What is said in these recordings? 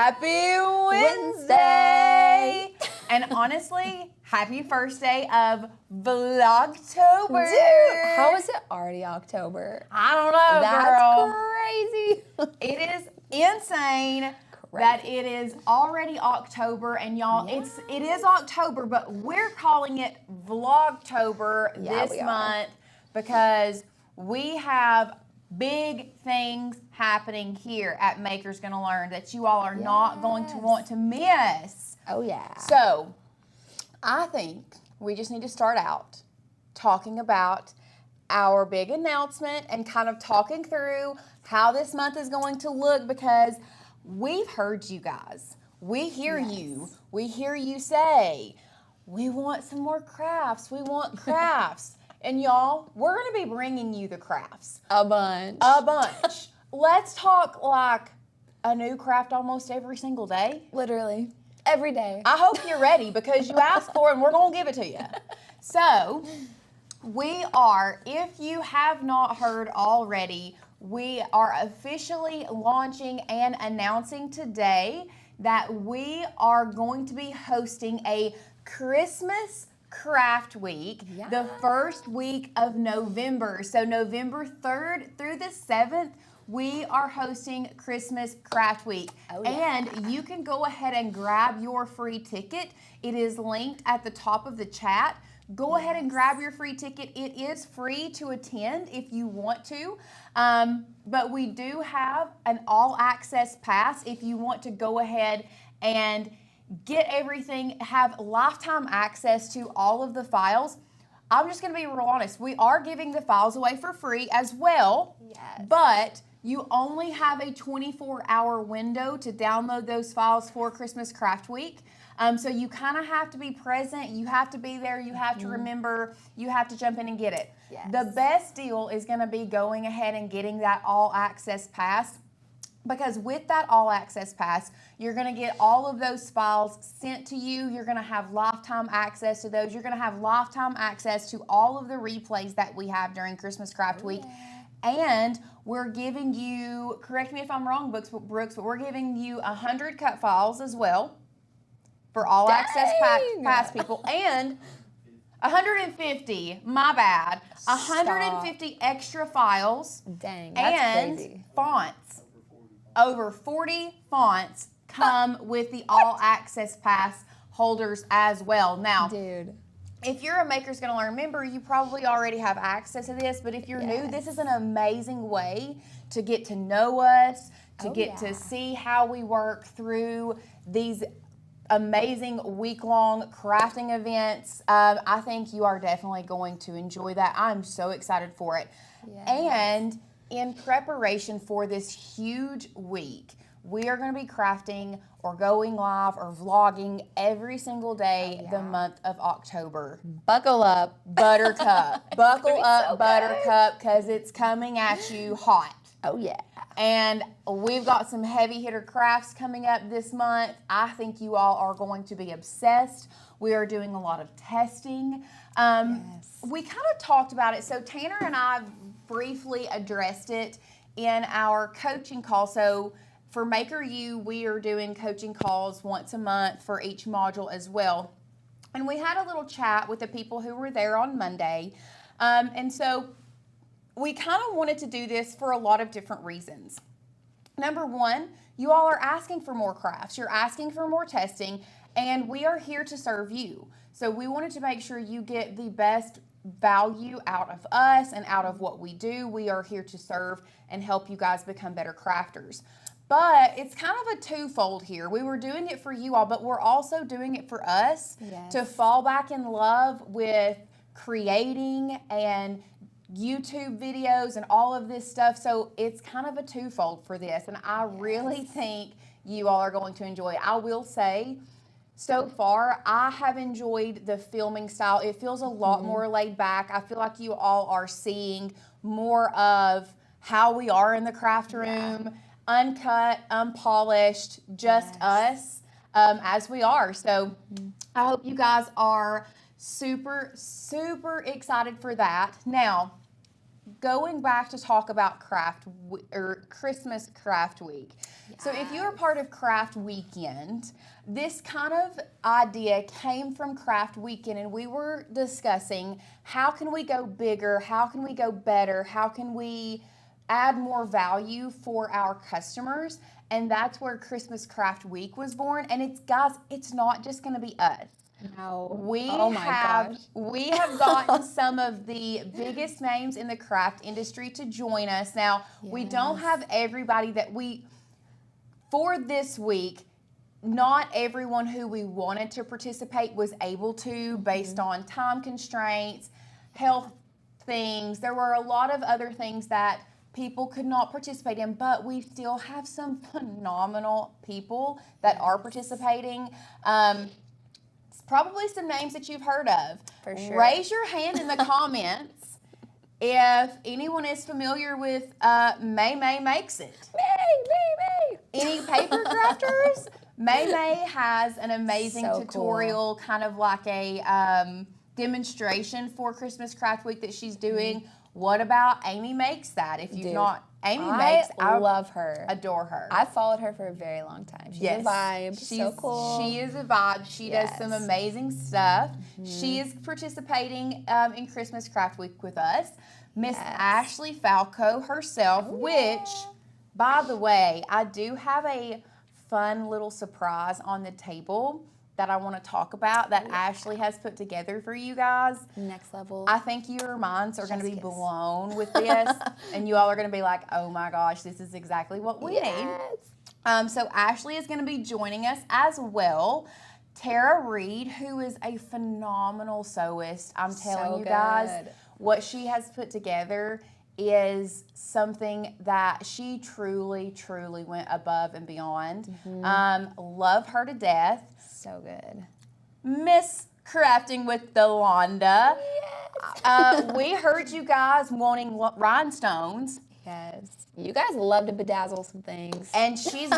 Happy Wednesday! And honestly, happy first day of Vlogtober. Dude, how is it already October? I don't know, That's girl. It is insane that it is already October, and y'all, it is October, but we're calling it Vlogtober this month because we have big things happening here at Makers Gonna Learn that you all are not going to want to miss. Oh yeah. So, I think we just need to start out talking about our big announcement and kind of talking through how this month is going to look, because we've heard you guys. We hear you. We hear you say, we want some more crafts. We want crafts. And y'all, we're going to be bringing you the crafts. A bunch. A bunch. Let's talk like a new craft almost every single day. Literally. Every day. I hope you're ready because you asked for it and we're going to give it to you. So, we are, if you have not heard already, we are officially launching and announcing today that we are going to be hosting a Christmas Craft Week, the first week of November. So November 3rd through the 7th, we are hosting Christmas Craft Week. And you can go ahead and grab your free ticket. It is linked at the top of the chat. Go ahead and grab your free ticket. It is free to attend if you want to. But we do have an all-access pass if you want to go ahead and get everything, have lifetime access to all of the files. I'm just going to be real honest. We are giving the files away for free as well. But you only have a 24-hour window to download those files for Christmas Craft Week. So you kind of have to be present. You have to be there. You have to remember. You have to jump in and get it. The best deal is going to be going ahead and getting that all-access pass, because with that all-access pass, you're going to get all of those files sent to you. You're going to have lifetime access to those. You're going to have lifetime access to all of the replays that we have during Christmas Craft Week. And we're giving you, correct me if I'm wrong, Brooks, but we're giving you 100 cut files as well for all-access pass people. And 150, my bad, 150 extra files. Dang, that's crazy. Fonts. Over 40 fonts come with the all-access pass holders as well. Now, if you're a Makers Gonna Learn member, you probably already have access to this, but if you're new, this is an amazing way to get to know us, to get to see how we work through these amazing week-long crafting events. I think you are definitely going to enjoy that. I'm so excited for it. And in preparation for this huge week, we are going to be crafting or going live or vlogging every single day the month of October. Buckle up, Buttercup. Buckle up, Buttercup, because it's coming at you hot. Oh yeah. And we've got some heavy hitter crafts coming up this month. I think you all are going to be obsessed. We are doing a lot of testing. We kind of talked about it. So Tanner and I briefly addressed it in our coaching call. So for Maker U, we are doing coaching calls once a month for each module as well. And we had a little chat with the people who were there on Monday. And so we kind of wanted to do this for a lot of different reasons. Number one, you all are asking for more crafts. You're asking for more testing, and we are here to serve you. So we wanted to make sure you get the best value out of us and out of what we do. We are here to serve and help you guys become better crafters. But it's kind of a twofold here. We were doing it for you all, but we're also doing it for us to fall back in love with creating and YouTube videos and all of this stuff. So it's kind of a twofold for this, and I really think you all are going to enjoy it. I will say, so far, I have enjoyed the filming style. It feels a lot more laid back. I feel like you all are seeing more of how we are in the craft room, uncut, unpolished, just us as we are. So I hope you guys are super, super excited for that. Now, going back to talk about Christmas Craft Week. So if you are part of Craft Weekend, this kind of idea came from Craft Weekend, and we were discussing how can we go bigger, how can we go better, how can we add more value for our customers, and that's where Christmas Craft Week was born. And it's, guys, it's not just going to be us. No. We Oh my gosh. we have gotten some of the biggest names in the craft industry to join us. Now, we don't have everybody for this week. Not everyone who we wanted to participate was able to, based on time constraints, health things. There were a lot of other things that people could not participate in, but we still have some phenomenal people that are participating. Probably some names that you've heard of. For sure. Raise your hand in the comments if anyone is familiar with May Makes It. May. Any paper crafters? May has an amazing So tutorial, kind of like a demonstration for Christmas Craft Week that she's doing. What about Amy Makes That? If you've not, Amy Makes, I love her. Adore her. I've followed her for a very long time. She's a vibe. She's so cool. She is a vibe. She does some amazing stuff. She is participating in Christmas Craft Week with us. Miss Ashley Falco herself, which, by the way, I do have a fun little surprise on the table that I want to talk about that Ashley has put together for you guys. Next level. I think your minds are going to be blown with this, and you all are going to be like, oh my gosh, this is exactly what we need. So Ashley is going to be joining us as well. Tara Reed, who is a phenomenal sewist. I'm telling you guys, what she has put together is something that she truly, truly went above and beyond. Love her to death. So good. Miss Crafting with Delonda. We heard you guys wanting rhinestones. Yes. You guys love to bedazzle some things. And she's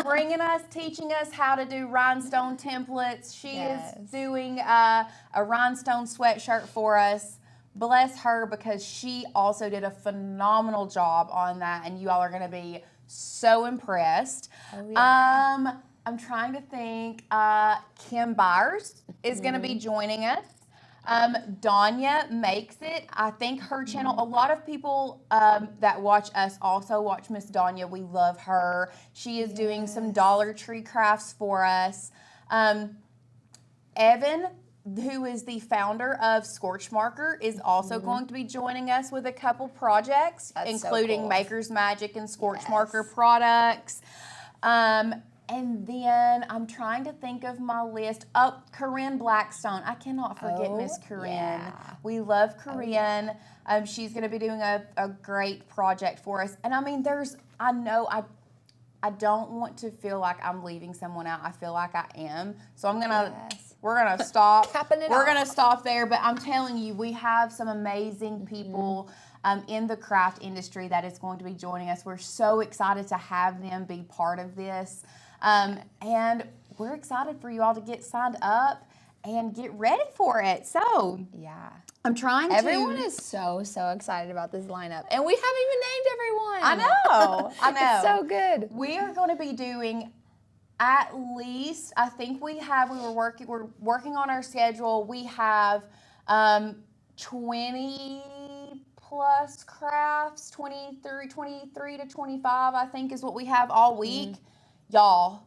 teaching us how to do rhinestone templates. She is doing a rhinestone sweatshirt for us. Bless her, because she also did a phenomenal job on that, and you all are going to be so impressed. I'm trying to think. Kim Byers is going to be joining us. Danya Makes It. I think her channel, a lot of people that watch us also watch Miss Danya. We love her. She is doing some Dollar Tree crafts for us. Evan, who is the founder of Scorch Marker, is also going to be joining us with a couple projects, including Maker's Magic and Scorch Marker products. And then I'm trying to think of my list. Oh, Corinne Blackstone. I cannot forget Miss Corinne. We love Corinne. She's going to be doing a great project for us. And I mean, I don't want to feel like I'm leaving someone out. I feel like I am. So we're going to stop. We're going to stop there. But I'm telling you, we have some amazing people in the craft industry that is going to be joining us. We're so excited to have them be part of this. And we're excited for you all to get signed up and get ready for it. So, I'm trying Everyone is so excited about this lineup. And we haven't even named everyone. I know. It's so good. We are going to be doing at least, I think we're working on our schedule. We have 20 plus crafts, 23 to 25, I think is what we have all week. Y'all,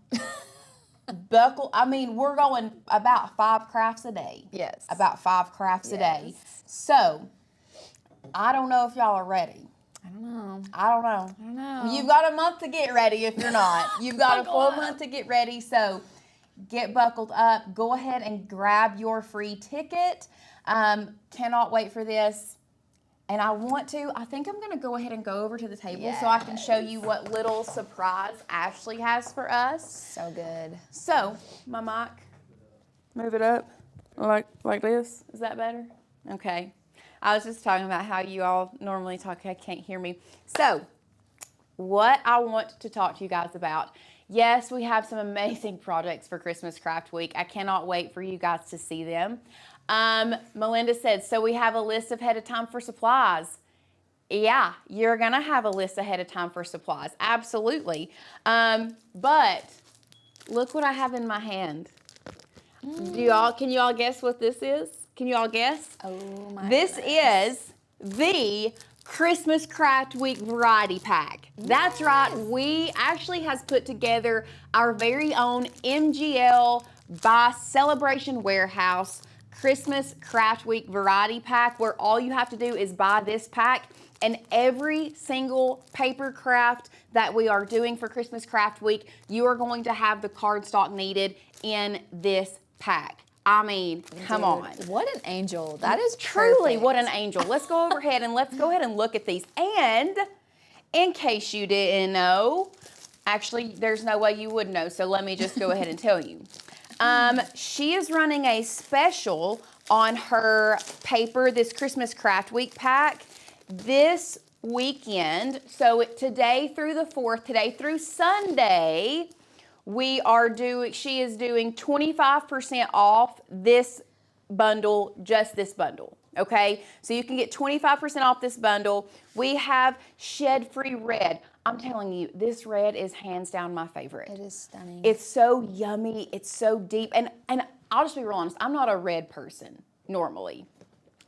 we're going about 5 crafts a day. Yes. About 5 crafts a day. So, I don't know if y'all are ready. I don't know. You've got a month to get ready if you're not. You've got a full month to get ready. So, get buckled up. Go ahead and grab your free ticket. Cannot wait for this. And I think I'm going to go ahead and go over to the table so I can show you what little surprise Ashley has for us. So good. So, my mic, move it up like this. Is that better? Okay. I was just talking about how you all normally talk. I can't hear me. So, what I want to talk to you guys about. Yes, we have some amazing projects for Christmas Craft Week. I cannot wait for you guys to see them. Melinda said, so we have a list ahead of time for supplies. Yeah, you're gonna have a list ahead of time for supplies, absolutely. But look what I have in my hand. Can you all guess what this is? Can you all guess? Oh my This goodness. is the Christmas Craft Week Variety Pack. That's right, we actually has put together our very own MGL by Celebration Warehouse Christmas Craft Week Variety Pack, where all you have to do is buy this pack, and every single paper craft that we are doing for Christmas Craft Week, you are going to have the cardstock needed in this pack. I mean, come on. What an angel. That is truly perfect. what an angel. Let's go overhead and let's go ahead and look at these. And in case you didn't know, actually, there's no way you would know, so let me just go ahead and tell you. She is running a special on her paper, this Christmas Craft Week pack, this weekend. So today through the 4th, today through Sunday, she is doing 25% off this bundle, just this bundle, okay? So you can get 25% off this bundle. We have shed-free red. I'm telling you, this red is hands down my favorite. It is stunning. It's so yummy, it's so deep, and I'll just be real honest, I'm not a red person normally,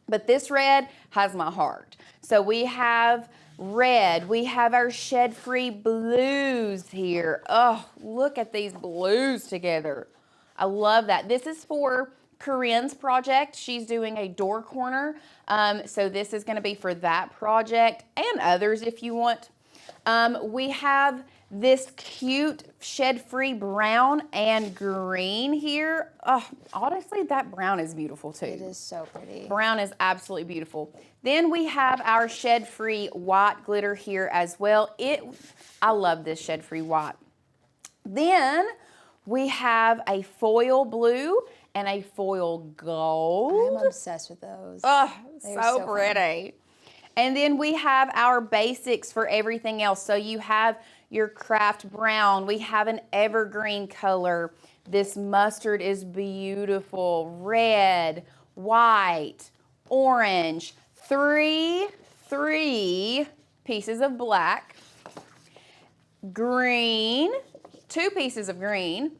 but this red has my heart. So we have red, we have our shed-free blues here. Oh, look at these blues together. I love that. This is for Corinne's project. She's doing a door corner. So this is gonna be for that project and others if you want. We have this cute shed-free brown and green here. Oh, honestly, that brown is beautiful too. It is so pretty. Brown is absolutely beautiful. Then we have our shed-free white glitter here as well. I love this shed-free white. Then we have a foil blue and a foil gold. I'm obsessed with those. Oh, They're so pretty. Fun. And then we have our basics for everything else. So you have your craft brown. We have an evergreen color. This mustard is beautiful. Red, white, orange, three pieces of black, green, 2 pieces of green,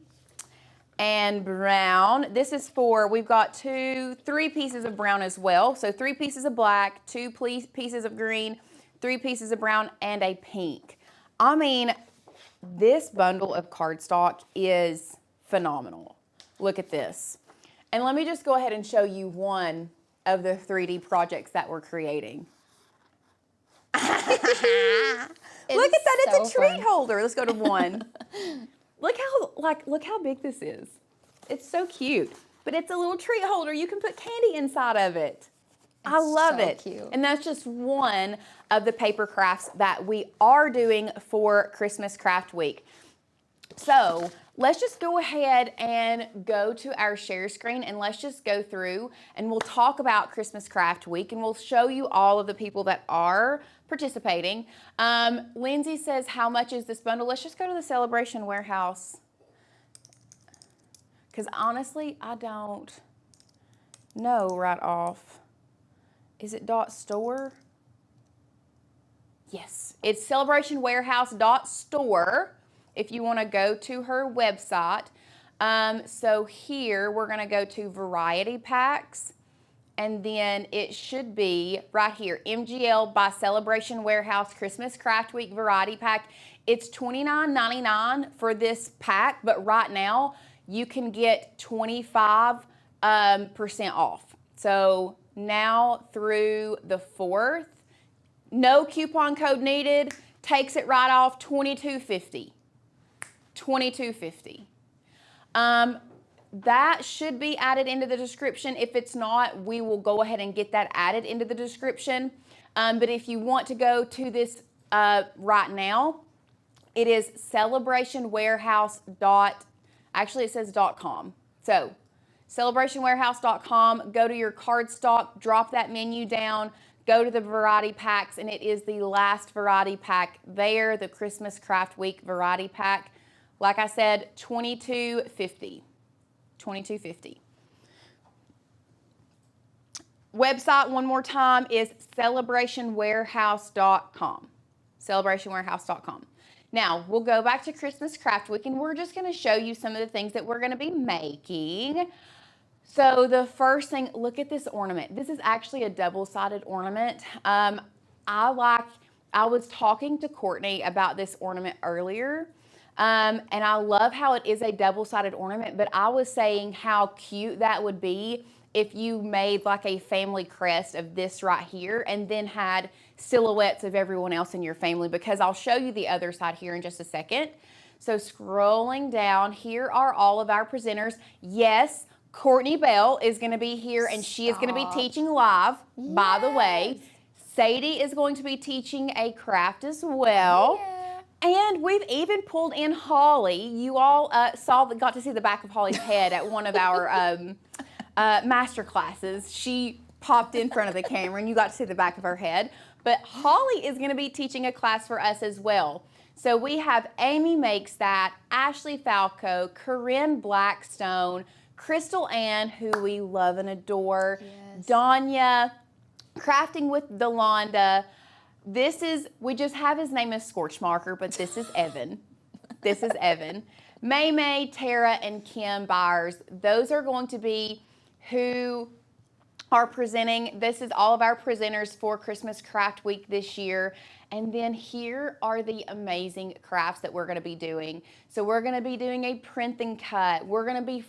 and brown. This is we've got 3 pieces of brown as well. So 3 pieces of black, 2 pieces of green, 3 pieces of brown, and a pink. I mean, this bundle of cardstock is phenomenal. Look at this. And let me just go ahead and show you one of the 3D projects that we're creating. Look at that, it's a treat holder. Let's go to one. Look how big this is. It's so cute. But it's a little treat holder. You can put candy inside of it. I love it. Cute. And that's just one of the paper crafts that we are doing for Christmas Craft Week. So let's just go ahead and go to our share screen and let's just go through and we'll talk about Christmas Craft Week and we'll show you all of the people that are participating. Lindsay says, how much is this bundle? Let's just go to the Celebration Warehouse. Because honestly, I don't know right off. Is it .store? Yes, it's celebrationwarehouse.store if you want to go to her website. So here we're going to go to variety packs and then it should be right here, MGL by Celebration Warehouse Christmas Craft Week Variety Pack. It's $29.99 for this pack, but right now you can get 25% off. So now through the 4th, no coupon code needed, takes it right off, $22.50. $22.50. That should be added into the description. If it's not, we will go ahead and get that added into the description. But if you want to go to this right now, it is celebrationwarehouse. Actually, it says .com. So celebrationwarehouse.com, go to your cardstock, drop that menu down, go to the variety packs, and it is the last variety pack there, the Christmas Craft Week variety pack. Like I said, $22.50. $22.50. website one more time is celebrationwarehouse.com. Celebrationwarehouse.com. Now, we'll go back to Christmas Craft Week, and we're just going to show you some of the things that we're going to be making. So the first thing, look at this ornament. This is actually a double-sided ornament. I was talking to Courtney about this ornament earlier, and I love how it is a double-sided ornament, but I was saying how cute that would be if you made like a family crest of this right here and then had silhouettes of everyone else in your family, because I'll show you the other side here in just a second. So scrolling down, here are all of our presenters. Yes, Courtney Bell is going to be here, and she is going to be teaching live, by the way. Sadie is going to be teaching a craft as well. And we've even pulled in Holly. You all got to see the back of Holly's head at one of our master classes. She popped in front of the camera, and you got to see the back of her head. But Holly is going to be teaching a class for us as well. So we have Amy Makes That, Ashley Falco, Corinne Blackstone, Crystal Ann, who we love and adore, Danya, Crafting with Delonda. We just have his name as Scorch Marker, but this is Evan. This is Evan. May, Tara, and Kim Byers. Those are going to be who are presenting. This is all of our presenters for Christmas Craft Week this year. And then here are the amazing crafts that we're going to be doing. So we're going to be doing a print and cut. We're going to be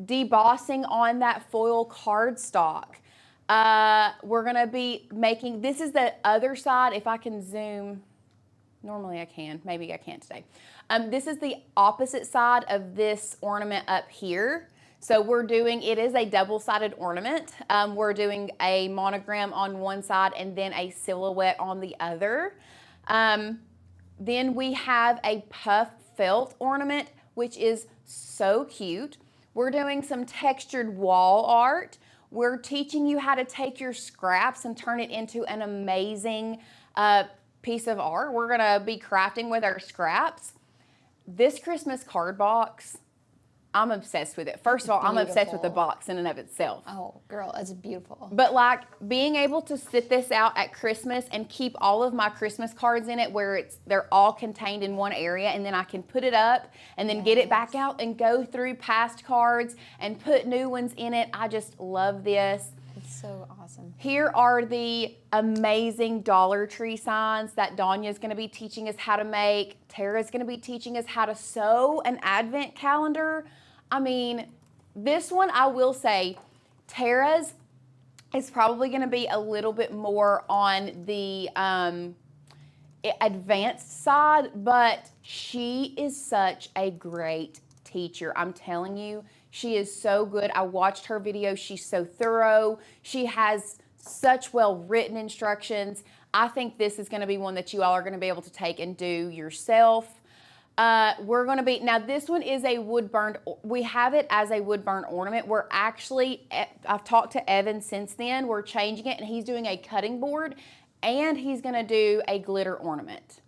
debossing on that foil cardstock. We're going to be making, this is the other side. If I can zoom, normally I can, maybe I can't today. This is the opposite side of this ornament up here. So it is a double-sided ornament. We're doing a monogram on one side and then a silhouette on the other. Then we have a puff felt ornament, which is so cute. We're doing some textured wall art. We're teaching you how to take your scraps and turn it into an amazing piece of art. We're gonna be crafting with our scraps. This Christmas card box, I'm obsessed with it. First of all, I'm obsessed with the box in and of itself. Oh, girl, it's beautiful. But like being able to sit this out at Christmas and keep all of my Christmas cards in it where they're all contained in one area, and then I can put it up and then get it back out and go through past cards and put new ones in it. I just love this. It's so awesome. Here are the amazing Dollar Tree signs that Danya is going to be teaching us how to make. Tara's going to be teaching us how to sew an advent calendar. I mean, this one, I will say, Tara's is probably going to be a little bit more on the advanced side, but she is such a great teacher. I'm telling you, she is so good. I watched her video. She's so thorough. She has such well-written instructions. I think this is going to be one that you all are going to be able to take and do yourself. We're going to be, now this one is a wood burned, we have it as a wood burn ornament. We're actually, I've talked to Evan since then, we're changing it, and he's doing a cutting board, and he's going to do a glitter ornament.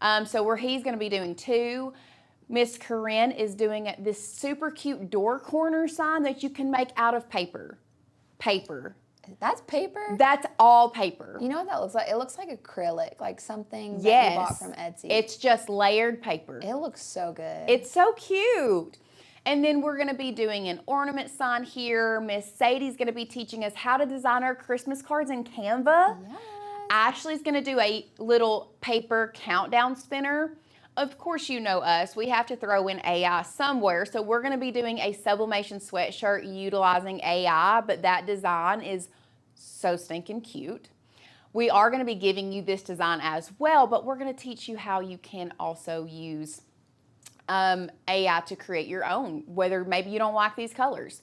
He's going to be doing two. Miss Corinne is doing this super cute door corner sign that you can make out of paper. That's paper? That's all paper. You know what that looks like? It looks like acrylic, like something that you bought from Etsy. It's just layered paper. It looks so good. It's so cute. And then we're going to be doing an ornament sign here. Miss Sadie's going to be teaching us how to design our Christmas cards in Canva. Yes. Ashley's going to do a little paper countdown spinner. Of course, you know us. We have to throw in AI somewhere. So we're going to be doing a sublimation sweatshirt utilizing AI, but that design is so stinking cute. We are going to be giving you this design as well, but we're going to teach you how you can also use AI to create your own, whether maybe you don't like these colors.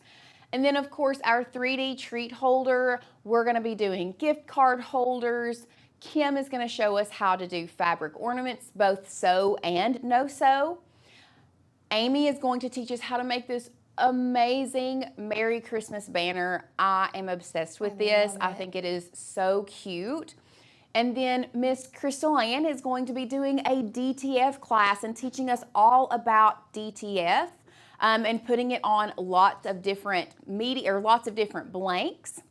And then, of course, our 3D treat holder, we're going to be doing gift card holders. Kim is going to show us how to do fabric ornaments, both sew and no sew. Amy is going to teach us how to make this amazing Merry Christmas banner. I am obsessed with this. I think it is so cute. And then Miss Crystal Ann is going to be doing a DTF class and teaching us all about DTF and putting it on lots of different media or lots of different blanks.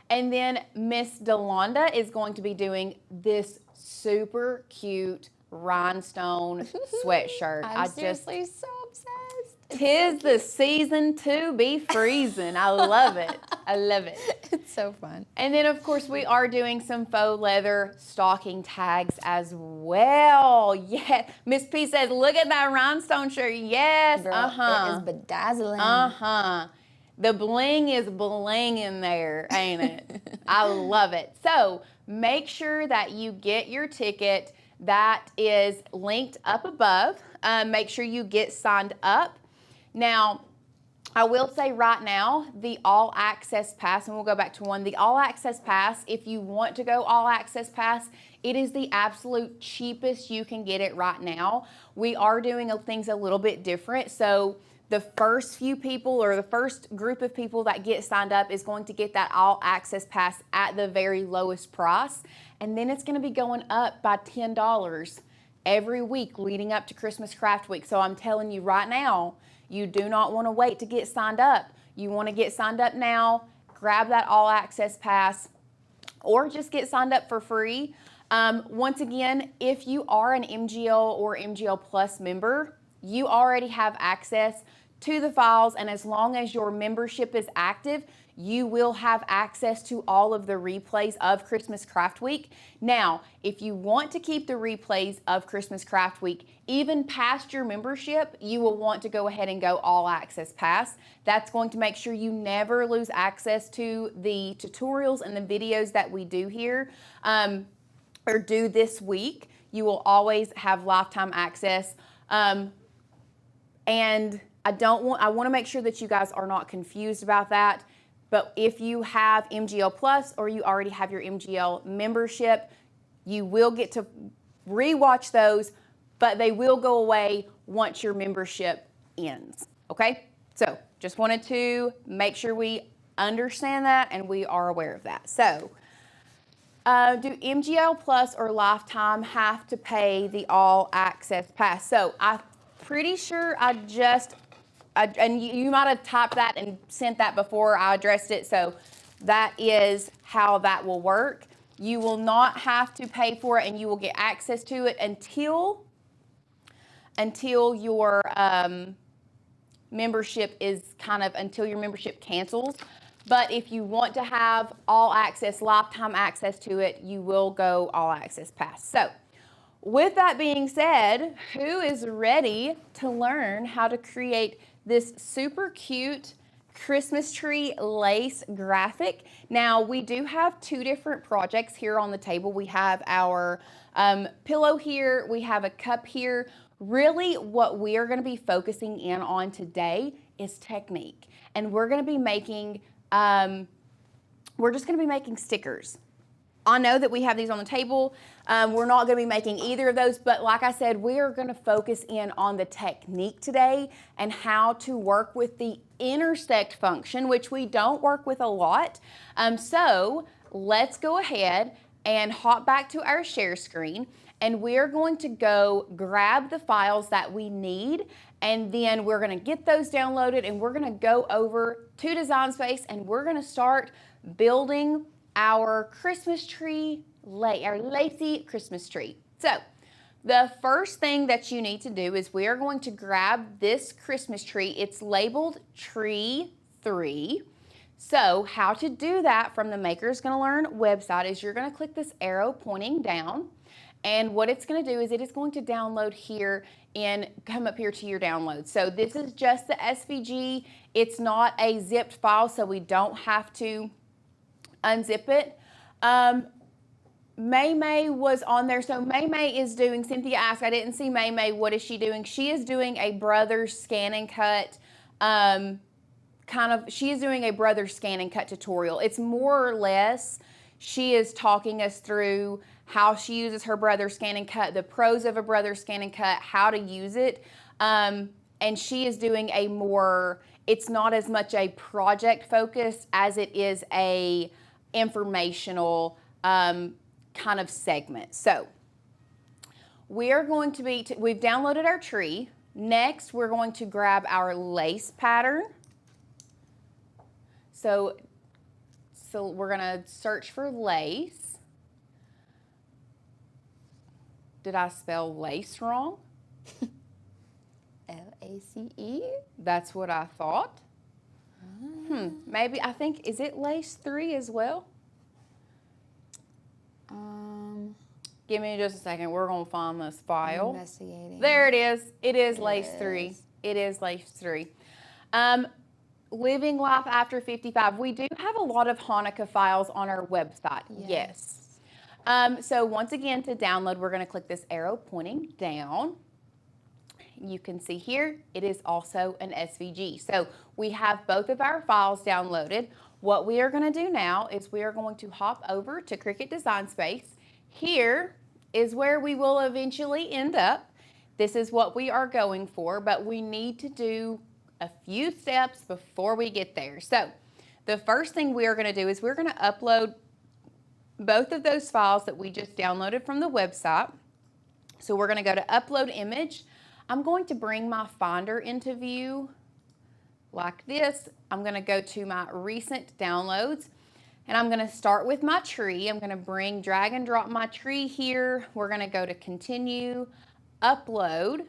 And then Miss Delonda is going to be doing this super cute rhinestone sweatshirt. I'm seriously so obsessed. It's Tis the season to be freezing. I love it. I love it. It's so fun. And then, of course, we are doing some faux leather stocking tags as well. Yeah. Miss P says, look at that rhinestone shirt. Yes. Girl, it is bedazzling. The bling is blinging there, ain't it? I love it. So make sure that you get your ticket. That is linked up above. Make sure you get signed up. Now, I will say right now, the All Access Pass, and we'll go back to one, the All Access Pass, if you want to go All Access Pass, it is the absolute cheapest you can get it right now. We are doing things a little bit different. So the first few people or the first group of people that get signed up is going to get that All Access Pass at the very lowest price. And then it's going to be going up by $10 every week leading up to Christmas Craft Week. So I'm telling you right now, you do not want to wait to get signed up. You want to get signed up now, grab that All Access Pass, or just get signed up for free. Once again, if you are an MGL or MGL Plus member, you already have access to the files, and as long as your membership is active, you will have access to all of the replays of Christmas Craft Week. Now, if you want to keep the replays of Christmas Craft Week even past your membership, you will want to go ahead and go All Access Pass. That's going to make sure you never lose access to the tutorials and the videos that we do here or do this week. You will always have lifetime access. And I want to make sure that you guys are not confused about that. But if you have MGL Plus or you already have your MGL membership, you will get to rewatch those, but they will go away once your membership ends, okay? So just wanted to make sure we understand that and we are aware of that. So do MGL Plus or Lifetime have to pay the All Access Pass? So I'm pretty sure and you might have typed that and sent that before I addressed it, so that is how that will work. You will not have to pay for it, and you will get access to it until your membership until your membership cancels. But if you want to have all access, lifetime access to it, you will go All Access Pass. So with that being said, who is ready to learn how to create this super cute Christmas tree lace graphic? Now, we do have two different projects here on the table. We have our pillow here, we have a cup here. Really, what we are going to be focusing in on today is technique. And we're going to be making, we're just going to be making stickers. I know that we have these on the table. We're not going to be making either of those, but like I said, we are going to focus in on the technique today and how to work with the intersect function, which we don't work with a lot. So let's go ahead and hop back to our share screen, and we're going to go grab the files that we need, and then we're going to get those downloaded, and we're going to go over to Design Space, and we're going to start building our Christmas tree, our lacy Christmas tree. So the first thing that you need to do is we are going to grab this Christmas tree. It's labeled Tree 3. So how to do that from the Makers Gonna Learn website is you're going to click this arrow pointing down, and what it's going to do is it is going to download here and come up here to your download. So this is just the SVG. It's not a zipped file, so we don't have to unzip it. May was on there. So May is doing, Cynthia asked, I didn't see May. What is she doing? She is doing a Brothers Scan and Cut, she is doing a Brothers Scan and Cut tutorial. It's more or less, she is talking us through how she uses her Brothers Scan and Cut, the pros of a Brothers Scan and Cut, how to use it. And she is doing a more, it's not as much a project focus as it is a informational kind of segment. So we are going to be, we've downloaded our tree. Next, we're going to grab our lace pattern. So So we're gonna search for lace. Did I spell lace wrong? L-A-C-E? That's what I thought. Maybe, I think, is it lace 3 as well? Give me just a second. We're going to find this file. Investigating. There it is. It is It lace is. 3. It is lace 3. Living Life After 55. We do have a lot of Hanukkah files on our website. Yes. So once again, to download, we're going to click this arrow pointing down. You can see here, it is also an SVG. So we have both of our files downloaded. What we are going to do now is we are going to hop over to Cricut Design Space. Here is where we will eventually end up. This is what we are going for, but we need to do a few steps before we get there. So the first thing we are going to do is we're going to upload both of those files that we just downloaded from the website. So we're going to go to Upload Image. I'm going to bring my Finder into view like this. I'm going to go to my recent downloads and I'm going to start with my tree. I'm going to drag and drop my tree here. We're going to go to Continue, Upload,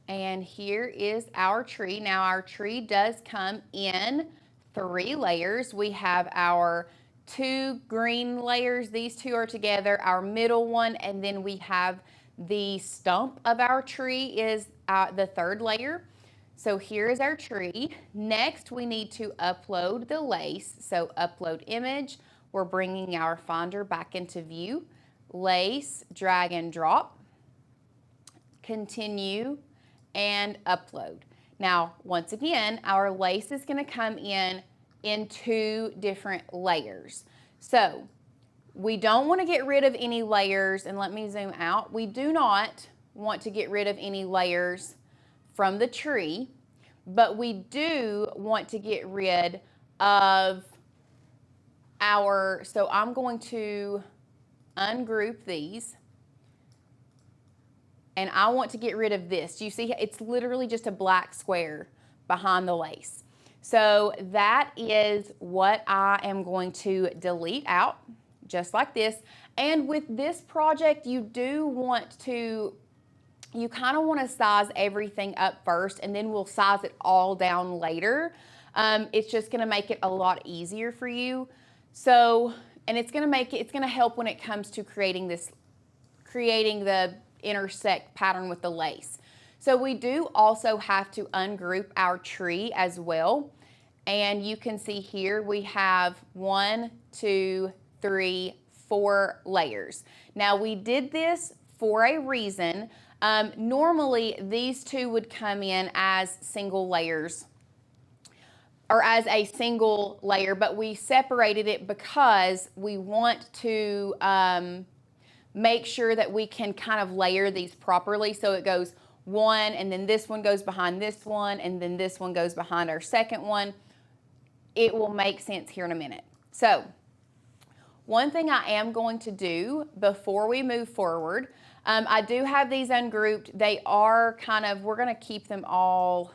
and here is our tree. Now our tree does come in 3 layers. We have our 2 green layers. These 2 are together, our middle one, and then we have the stump of our tree is the 3rd layer. So here is our tree. Next, we need to upload the lace. So upload image. We're bringing our Finder back into view. Lace, drag and drop. Continue and upload. Now, once again, our lace is going to come in 2 different layers. So we don't want to get rid of any layers, and let me zoom out. We do not want to get rid of any layers from the tree, but we do want to get rid of so I'm going to ungroup these, and I want to get rid of this. Do you see? It's literally just a black square behind the lace. So that is what I am going to delete out. Just like this. And with this project, you kind of want to size everything up first, and then we'll size it all down later. It's just going to make it a lot easier for you. So, and it's going to help when it comes to creating the intersect pattern with the lace. So we do also have to ungroup our tree as well. And you can see here we have 1, 2, 3, 4 layers. Now we did this for a reason. Normally these 2 would come in as single layers or as a single layer, but we separated it because we want to make sure that we can kind of layer these properly. So it goes 1, and then this one goes behind this one, and then this one goes behind our second one. It will make sense here in a minute. So one thing I am going to do before we move forward, I do have these ungrouped. They are we're going to keep them all.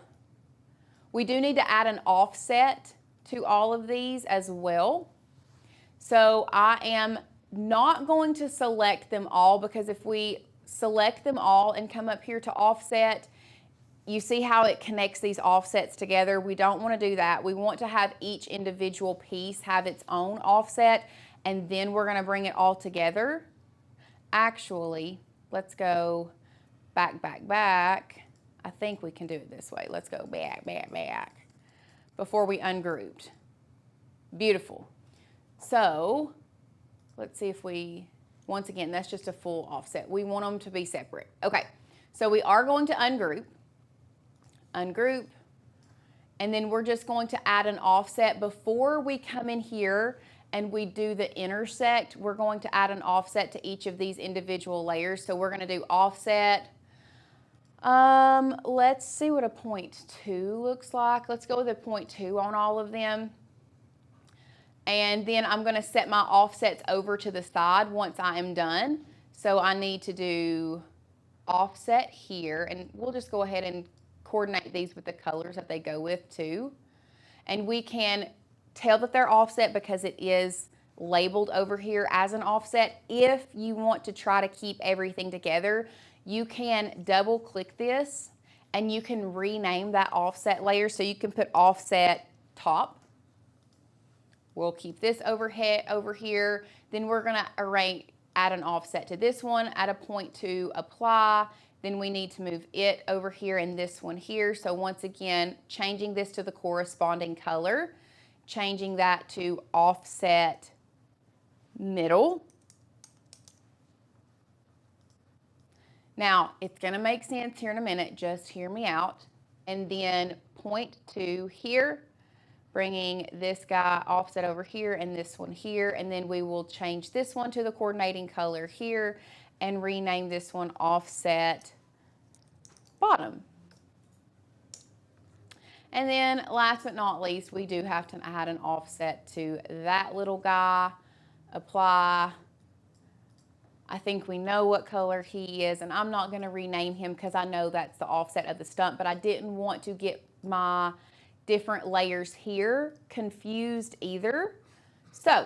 We do need to add an offset to all of these as well. So I am not going to select them all, because if we select them all and come up here to offset, you see how it connects these offsets together. We don't want to do that. We want to have each individual piece have its own offset, and then we're going to bring it all together. Actually, let's go back. I think we can do it this way. Let's go back before we ungrouped. Beautiful. So let's see if once again, that's just a full offset. We want them to be separate. Okay, so we are going to ungroup, and then we're just going to add an offset before we come in here and we do the intersect. We're going to add an offset to each of these individual layers. So we're going to do offset. Let's see what a 0.2 looks like. Let's go with a 0.2 on all of them. And then I'm going to set my offsets over to the side once I am done. So I need to do offset here, and we'll just go ahead and coordinate these with the colors that they go with too. And we can tell that they're offset because it is labeled over here as an offset. If you want to try to keep everything together, you can double click this and you can rename that offset layer. So you can put offset top. We'll keep this over here. Then we're gonna add an offset to this one, add a point to apply. Then we need to move it over here and this one here. So once again, changing this to the corresponding color, changing that to offset middle. Now, it's gonna make sense here in a minute, just hear me out. And then point to here, bringing this guy offset over here and this one here, and then we will change this one to the coordinating color here and rename this one offset bottom. And then last but not least, we do have to add an offset to that little guy, apply. I think we know what color he is, and I'm not going to rename him because I know that's the offset of the stump, but I didn't want to get my different layers here confused either. So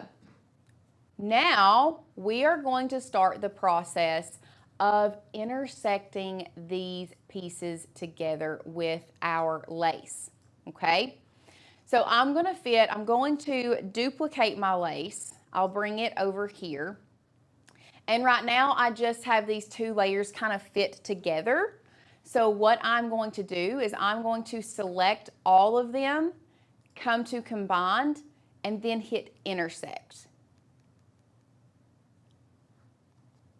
now we are going to start the process of intersecting these pieces together with our lace, okay? So I'm going to duplicate my lace. I'll bring it over here. And right now I just have these two layers kind of fit together. So what I'm going to do is I'm going to select all of them, come to combined, and then hit intersect.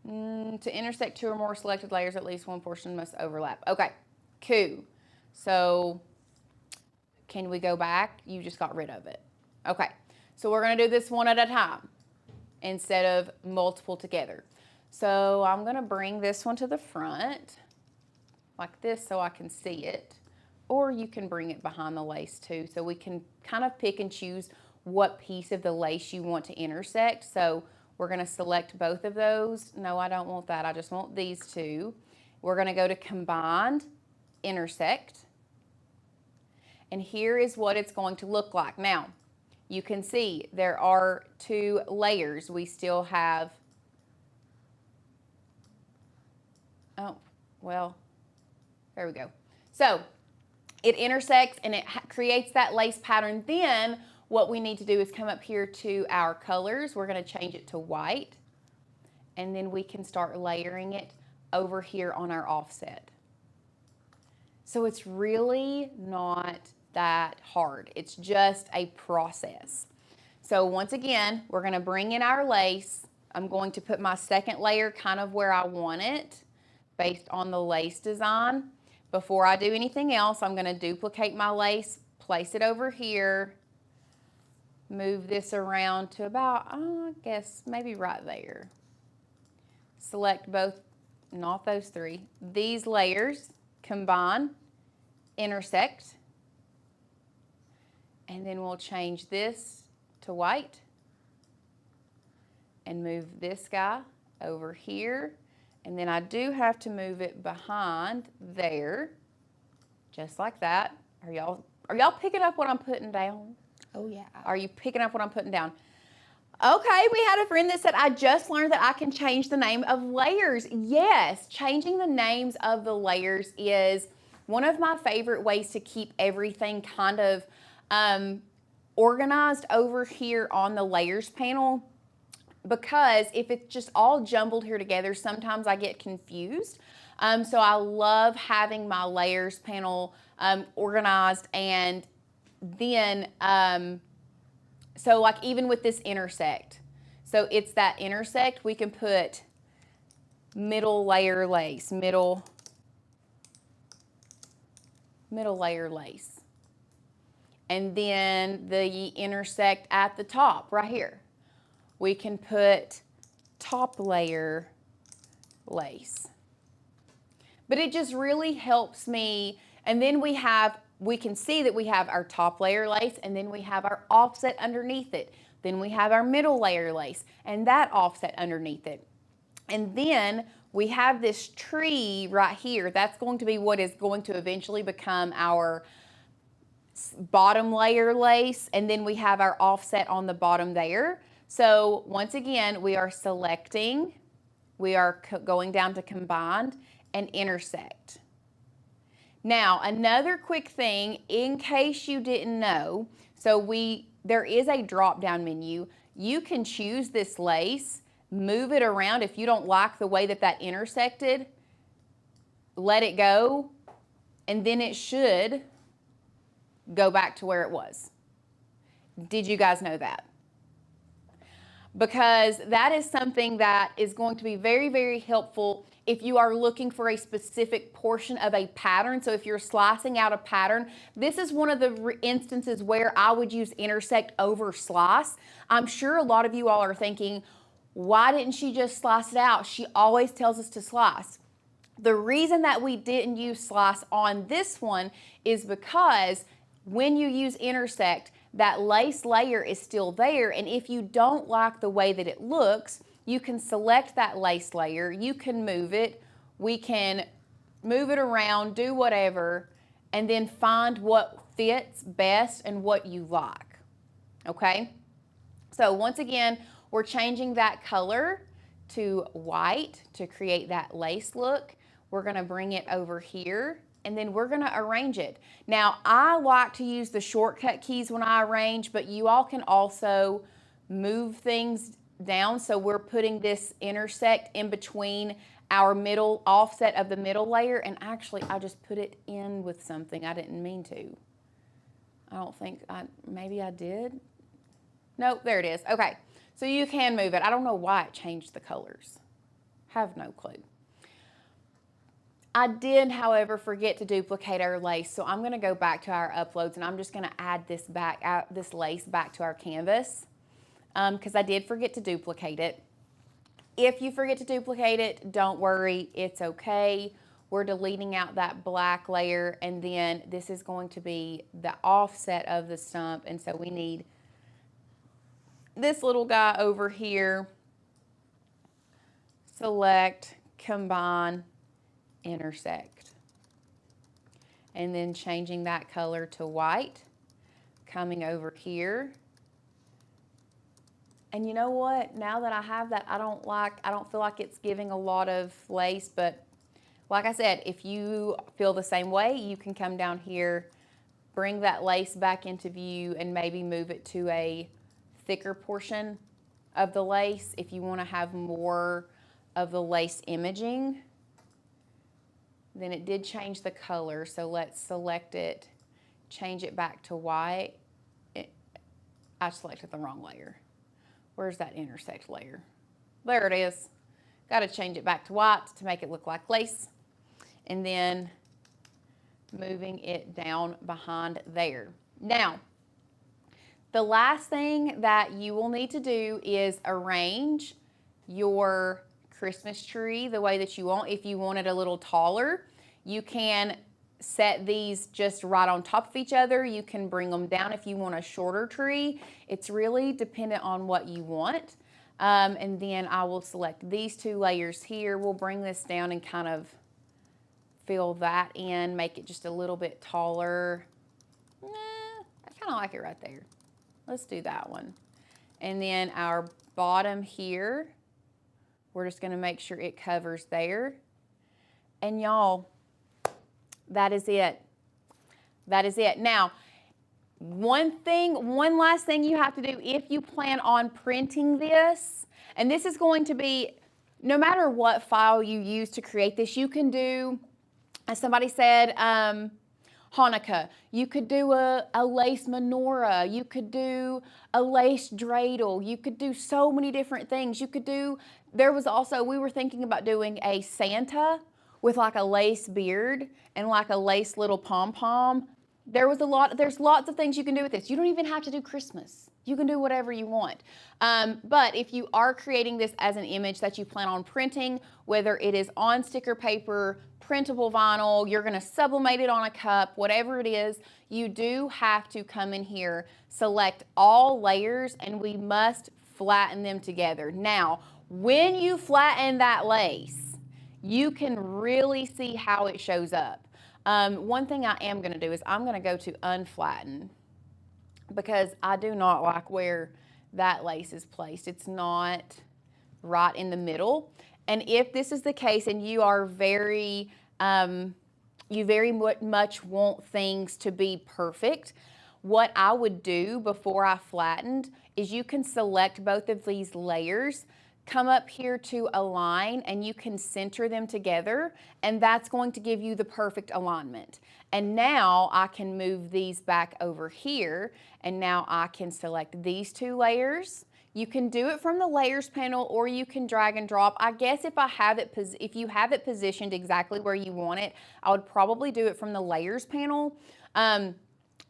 To intersect two or more selected layers, at least one portion must overlap. Okay, cool. So can we go back? You just got rid of it. Okay, so we're gonna do this one at a time instead of multiple together. So I'm gonna bring this one to the front like this so I can see it, or you can bring it behind the lace too, so we can kind of pick and choose what piece of the lace you want to intersect. So we're gonna select both of those. No, I don't want that, I just want these two. We're gonna go to combined, intersect, and here is what it's going to look like. Now, you can see there are two layers. We still have, oh, well, there we go. So it intersects and it creates that lace pattern. Then what we need to do is come up here to our colors. We're gonna change it to white, and then we can start layering it over here on our offset. So it's really not that hard. It's just a process. So once again, we're gonna bring in our lace. I'm going to put my second layer kind of where I want it based on the lace design. Before I do anything else, I'm gonna duplicate my lace, place it over here, move this around to about, I guess, maybe right there. Select both, not those three, these layers, combine, intersect, and then we'll change this to white and move this guy over here. And then I do have to move it behind there, just like that. Are y'all picking up what I'm putting down? Oh yeah. Are you picking up what I'm putting down? Okay, we had a friend that said, I just learned that I can change the name of layers. Yes, changing the names of the layers is one of my favorite ways to keep everything kind of organized over here on the layers panel, because if it's just all jumbled here together, sometimes I get confused. So I love having my layers panel organized, and then so like even with this intersect, so it's that intersect, we can put middle layer lace, middle layer lace. And then the intersect at the top right here, we can put top layer lace. But it just really helps me. And then we can see that we have our top layer lace, and then we have our offset underneath it. Then we have our middle layer lace and that offset underneath it. And then we have this tree right here. That's going to be what is going to eventually become our bottom layer lace, and then we have our offset on the bottom there. So once again, we are selecting, we are going down to combined and intersect. Now, another quick thing, in case you didn't know, so there is a drop-down menu. You can choose this lace, move it around. If you don't like the way that intersected, let it go, and then it should go back to where it was. Did you guys know that? Because that is something that is going to be very, very helpful if you are looking for a specific portion of a pattern. So if you're slicing out a pattern, this is one of the instances where I would use intersect over slice. I'm sure a lot of you all are thinking, why didn't she just slice it out? She always tells us to slice. The reason that we didn't use slice on this one is because when you use intersect, that lace layer is still there, and if you don't like the way that it looks, you can select that lace layer, you can move it, we can move it around, do whatever, and then find what fits best and what you like, okay? So once again, we're changing that color to white to create that lace look. We're gonna bring it over here, and then we're gonna arrange it. Now, I like to use the shortcut keys when I arrange, but you all can also move things down. So we're putting this intersect in between our middle offset of the middle layer, and actually I just put it in with something I didn't mean to. I don't think, maybe I did. Nope, there it is. Okay, so you can move it. I don't know why it changed the colors. Have no clue. I did, however, forget to duplicate our lace, so I'm gonna go back to our uploads and I'm just gonna add this lace back to our canvas because I did forget to duplicate it. If you forget to duplicate it, don't worry, it's okay. We're deleting out that black layer, and then this is going to be the offset of the stump, and so we need this little guy over here. Select, combine, intersect, and then changing that color to white, coming over here. And you know what, now that I have that, I don't feel like it's giving a lot of lace, but like I said, if you feel the same way, you can come down here, bring that lace back into view, and maybe move it to a thicker portion of the lace if you want to have more of the lace imaging. Then it did change the color, so let's select it, change it back to white. I selected the wrong layer. Where's that intersect layer? There it is. Got to change it back to white to make it look like lace. And then moving it down behind there. Now, the last thing that you will need to do is arrange your Christmas tree the way that you want. If you want it a little taller, you can set these just right on top of each other. You can bring them down if you want a shorter tree. It's really dependent on what you want. And then I will select these two layers here. We'll bring this down and kind of fill that in, make it just a little bit taller. I kind of like it right there. Let's do that one. And then our bottom here, we're just gonna make sure it covers there. And y'all, that is it. That is it. Now, one last thing you have to do if you plan on printing this, and this is going to be, no matter what file you use to create this, you can do, as somebody said, Hanukkah. You could do a lace menorah. You could do a lace dreidel. You could do so many different things. You could do, there was also, we were thinking about doing a Santa with like a lace beard and like a lace little pom-pom. There's lots of things you can do with this. You don't even have to do Christmas. You can do whatever you want. But if you are creating this as an image that you plan on printing, whether it is on sticker paper, printable vinyl, you're gonna sublimate it on a cup, whatever it is, you do have to come in here, select all layers, and we must flatten them together. Now, when you flatten that lace, you can really see how it shows up. One thing I am going to do is I'm going to go to unflatten because I do not like where that lace is placed. It's not right in the middle. And if this is the case and you are you very much want things to be perfect, what I would do before I flattened is you can select both of these layers, come up here to align, and you can center them together, and that's going to give you the perfect alignment. And now I can move these back over here, and now I can select these 2 layers. You can do it from the layers panel, or you can drag and drop. I guess if you have it positioned exactly where you want it, I would probably do it from the layers panel.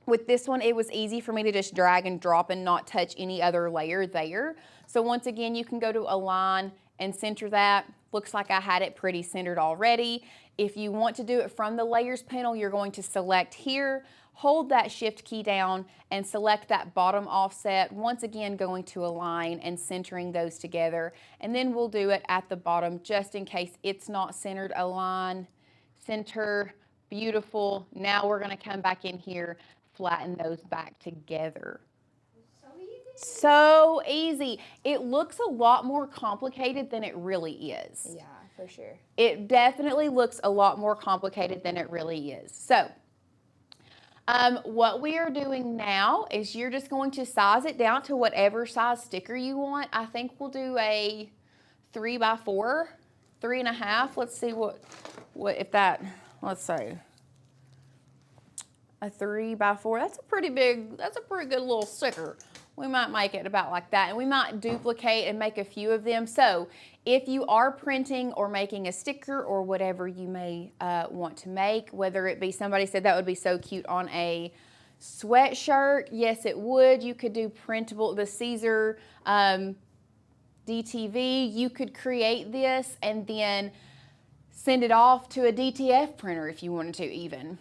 With this one, it was easy for me to just drag and drop and not touch any other layer there. So once again, you can go to align and center that. Looks like I had it pretty centered already. If you want to do it from the layers panel, you're going to select here, hold that shift key down and select that bottom offset. Once again, going to align and centering those together. And then we'll do it at the bottom just in case it's not centered. Align, center, beautiful. Now we're going to come back in here, flatten those back together. So easy. It looks a lot more complicated than it really is. Yeah, for sure. It definitely looks a lot more complicated than it really is. So what we are doing now is you're just going to size it down to whatever size sticker you want. I think we'll do a 3x4, 3.5. Let's see what if that, let's say a 3x4. That's a pretty good little sticker. We might make it about like that, and we might duplicate and make a few of them. So if you are printing or making a sticker or whatever you may want to make, whether it be, somebody said that would be so cute on a sweatshirt. Yes, it would. You could do printable, the Caesar DTV. You could create this and then send it off to a DTF printer if you wanted to even.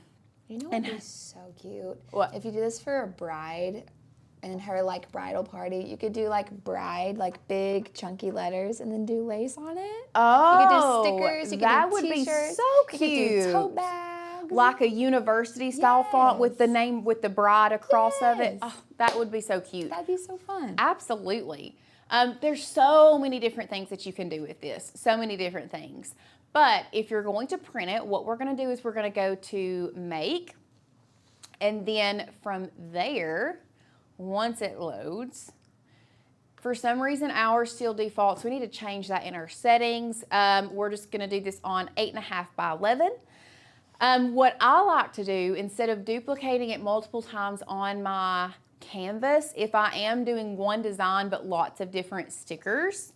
You know what would be so cute? What? If you do this for a bride and her like bridal party, you could do like bride, like big chunky letters, and then do lace on it. Oh, you could do stickers. You could that do would be t-shirts, so cute. You could do tote bags, like a university style font with the name, with the bride across of it. Yes. Oh, that would be so cute. That'd be so fun. Absolutely. There's so many different things that you can do with this. So many different things. But if you're going to print it, what we're going to do is we're going to go to make, and then from there, once it loads, for some reason ours still defaults. We need to change that in our settings. We're just going to do this on 8.5 by 11. What I like to do, instead of duplicating it multiple times on my canvas, if I am doing one design but lots of different stickers,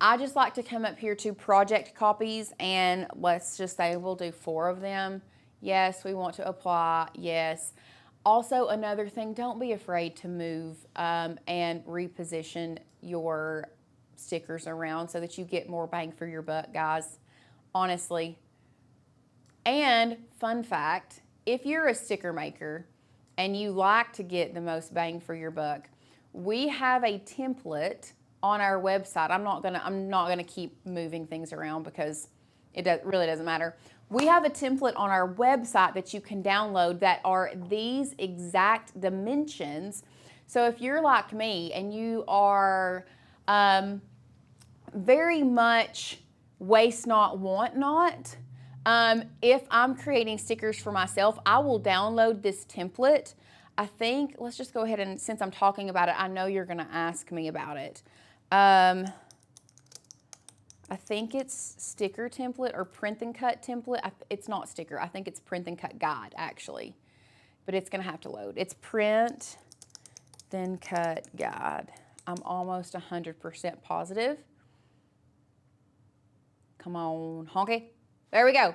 I just like to come up here to project copies, and let's just say we'll do 4 of them. Yes, we want to apply. Yes. Also, another thing, don't be afraid to move and reposition your stickers around so that you get more bang for your buck, guys. Honestly. And fun fact, if you're a sticker maker and you like to get the most bang for your buck, we have a template on our website. I'm not gonna keep moving things around because it really doesn't matter. We have a template on our website that you can download that are these exact dimensions. So if you're like me and you are very much waste not, want not, if I'm creating stickers for myself, I will download this template. I think, let's just go ahead and, since I'm talking about it, I know you're gonna ask me about it. I think it's sticker template or print and cut template. It's not sticker. I think it's print and cut guide, actually. But it's going to have to load. It's print, then cut guide. I'm almost 100% positive. Come on, honky. There we go.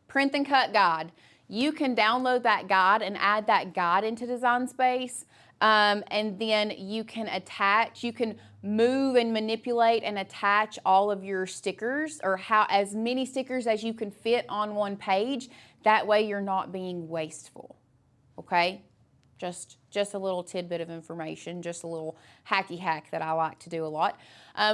Print and cut guide. You can download that guide and add that guide into Design Space. And then you can attach, you can move and manipulate and attach all of your stickers, or as many stickers as you can fit on one page. That way you're not being wasteful, okay? Just a little tidbit of information, just a little hacky hack that I like to do a lot.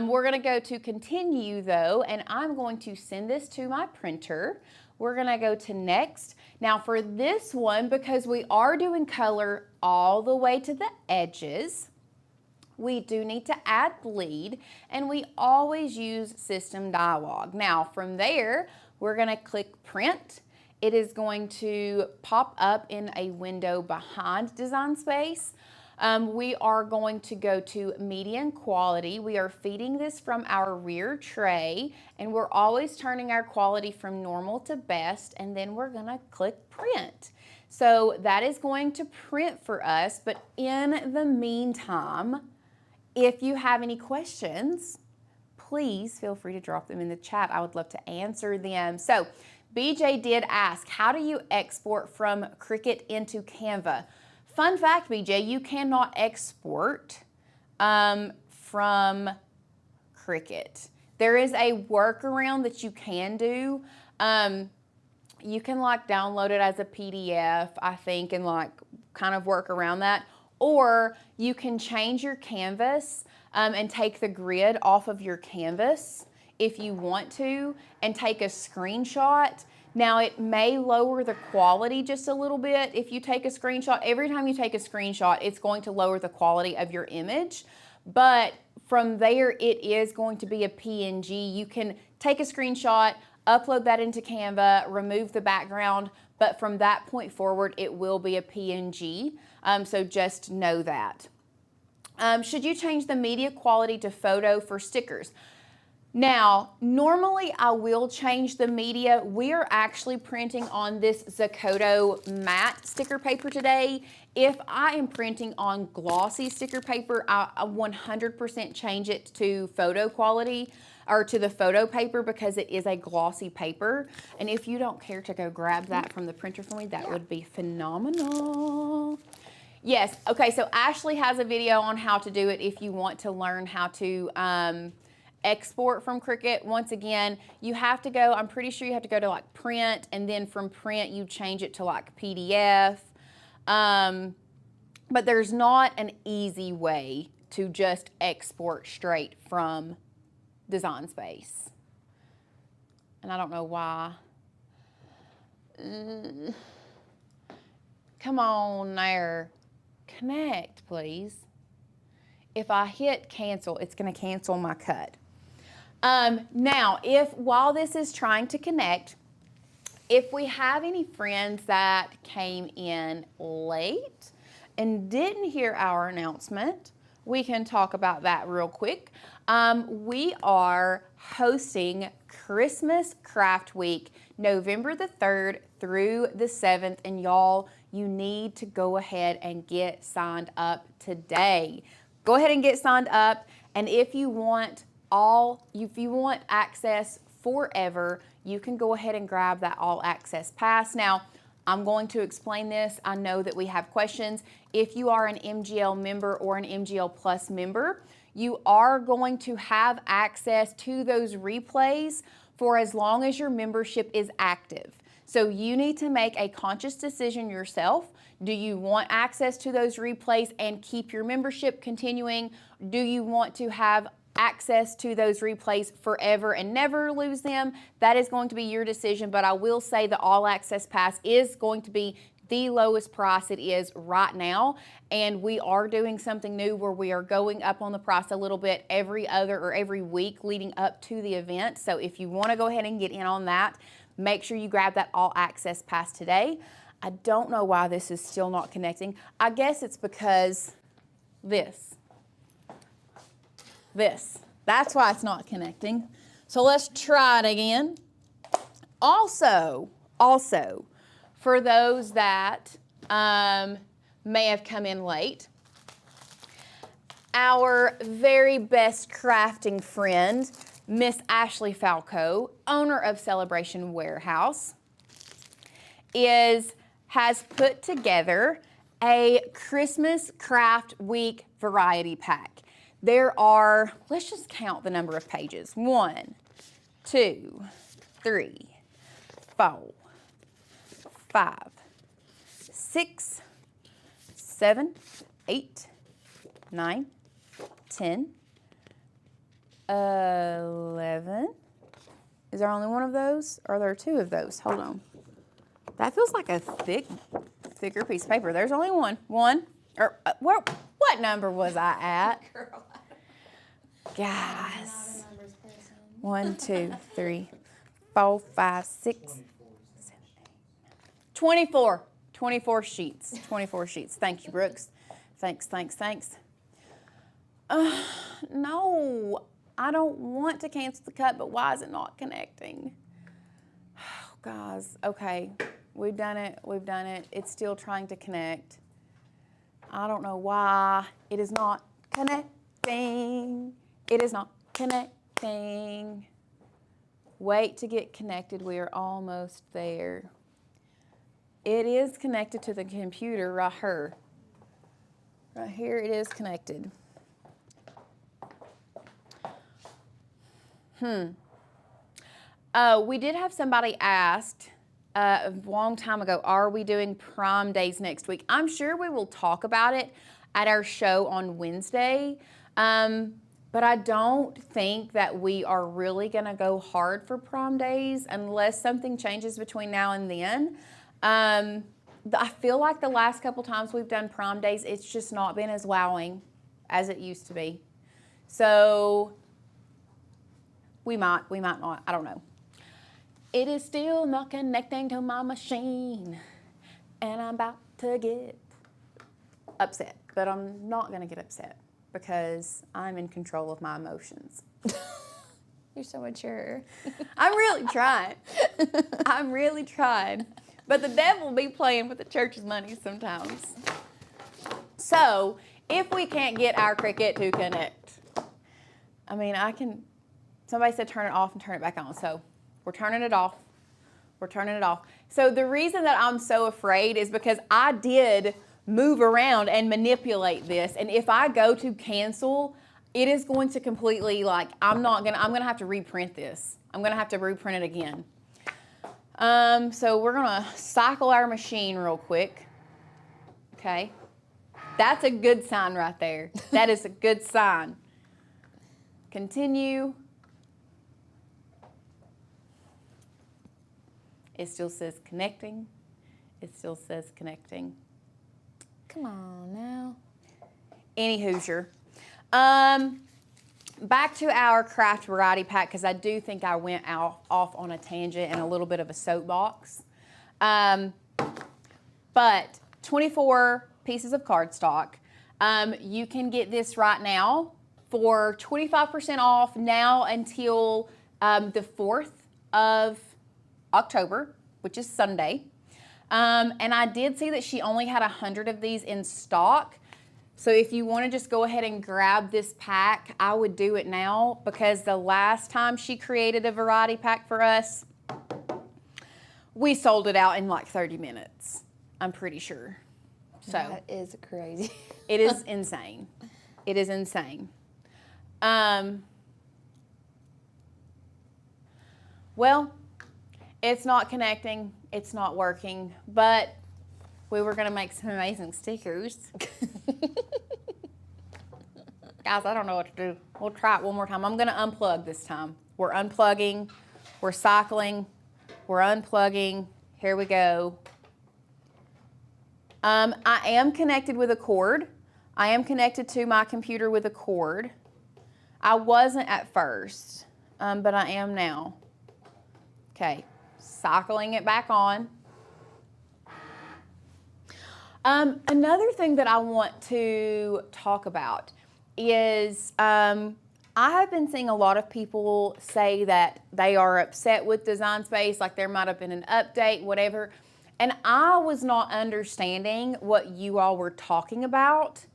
We're gonna go to continue though, and I'm going to send this to my printer. we're gonna go to next. Now for this one, because we are doing color all the way to the edges, we do need to add bleed, and we always use system dialog. Now from there, we're gonna click print. It is going to pop up in a window behind Design Space. We are going to go to median quality. We are feeding this from our rear tray, and we're always turning our quality from normal to best, and then we're gonna click print. So that is going to print for us, but in the meantime, if you have any questions, please feel free to drop them in the chat. I would love to answer them. So BJ did ask, how do you export from Cricut into Canva? Fun fact, BJ, you cannot export from Cricut. There is a workaround that you can do. You can like download it as a PDF, I think, and like kind of work around that. Or you can change your canvas and take the grid off of your canvas if you want to, and take a screenshot. Now it may lower the quality just a little bit if you take a screenshot. Every time you take a screenshot, it's going to lower the quality of your image. But from there, it is going to be a PNG. You can take a screenshot, upload that into Canva, remove the background, but from that point forward, it will be a PNG. So just know that. Should you change the media quality to photo for stickers? Now, normally I will change the media. We are actually printing on this Zakoto matte sticker paper today. If I am printing on glossy sticker paper, I 100% change it to photo quality, or to the photo paper, because it is a glossy paper. And if you don't care to go grab that from the printer for me, that would be phenomenal. Yes, okay, so Ashley has a video on how to do it if you want to learn how to export from Cricut. Once again, you have to go, I'm pretty sure you have to go to like print, and then from print you change it to like PDF. But there's not an easy way to just export straight from Design Space. And I don't know why. Come on there. Connect, please. If I hit cancel, it's gonna cancel my cut. Now, while this is trying to connect, if we have any friends that came in late and didn't hear our announcement, we can talk about that real quick. We are hosting Christmas Craft Week, November the 3rd through the 7th, and y'all, you need to go ahead and get signed up today. Go ahead and get signed up, and if you want access forever, you can go ahead and grab that all access pass. Now, I'm going to explain this. I know that we have questions. If you are an MGL member or an MGL Plus member, you are going to have access to those replays for as long as your membership is active. So you need to make a conscious decision yourself. Do you want access to those replays and keep your membership continuing? Do you want to have access to those replays forever and never lose them? That is going to be your decision, but I will say the all access pass is going to be the lowest price it is right now, and we are doing something new where we are going up on the price a little bit every week leading up to the event. So if you want to go ahead and get in on that, make sure you grab that all access pass today. I don't know why this is still not connecting. I guess it's because that's why it's not connecting. So let's try it again. Also, for those that may have come in late, our very best crafting friend, Miss Ashley Falco, owner of Celebration Warehouse, has put together a Christmas Craft Week variety pack. There are, let's just count the number of pages. 1, 2, 3, 4, 5, 6, 7, 8, 9, 10, 11, Is there only one of those? Or are there two of those? Hold on. That feels like a thicker piece of paper. There's only one. One. Or what number was I at? Girl. Guys. 1, 2, 3, 4, 5, 6, 7, 8, 24. 24 sheets. 24 sheets. Thank you, Brooks. Thanks. No, I don't want to cancel the cut, but why is it not connecting? Oh, guys, okay. We've done it. It's still trying to connect. I don't know why. It is not connecting. It is not connecting. Wait to get connected. We are almost there. It is connected to the computer right here. Right here it is connected. We did have somebody asked a long time ago, are we doing prom days next week? I'm sure we will talk about it at our show on Wednesday, but I don't think that we are really gonna go hard for prom days unless something changes between now and then. I feel like the last couple times we've done prom days, it's just not been as wowing as it used to be. So we might not, I don't know. It is still not connecting to my machine, and I'm about to get upset, but I'm not gonna get upset because I'm in control of my emotions. You're so mature. I'm really trying. I'm really trying. But the devil be playing with the church's money sometimes. So, if we can't get our Cricut to connect, I mean, somebody said turn it off and turn it back on. So, we're turning it off. We're turning it off. So, the reason that I'm so afraid is because I did move around and manipulate this. And if I go to cancel, it is going to completely, I'm going to have to reprint this. I'm going to have to reprint it again. So we're gonna cycle our machine real quick. Okay. That's a good sign right there. That is a good sign. Continue. It still says connecting. It still says connecting. Come on now. Any Hoosier. Back to our craft variety pack, because I do think I went off on a tangent and a little bit of a soapbox. But 24 pieces of cardstock. You can get this right now for 25% off now until the 4th of October, which is Sunday. And I did see that she only had 100 of these in stock. So if you want to just go ahead and grab this pack, I would do it now, because the last time she created a variety pack for us, we sold it out in like 30 minutes, I'm pretty sure. So That is crazy. it is insane. It is insane. Well, it's not connecting, it's not working, but we were gonna make some amazing stickers. Guys, I don't know what to do. We'll try it one more time. I'm gonna unplug this time. We're unplugging, we're cycling, we're unplugging. Here we go. I am connected with a cord. I am connected to my computer with a cord. I wasn't at first, but I am now. Okay, cycling it back on. Another thing that I want to talk about is I have been seeing a lot of people say that they are upset with Design Space, like there might have been an update, whatever. And I was not understanding what you all were talking about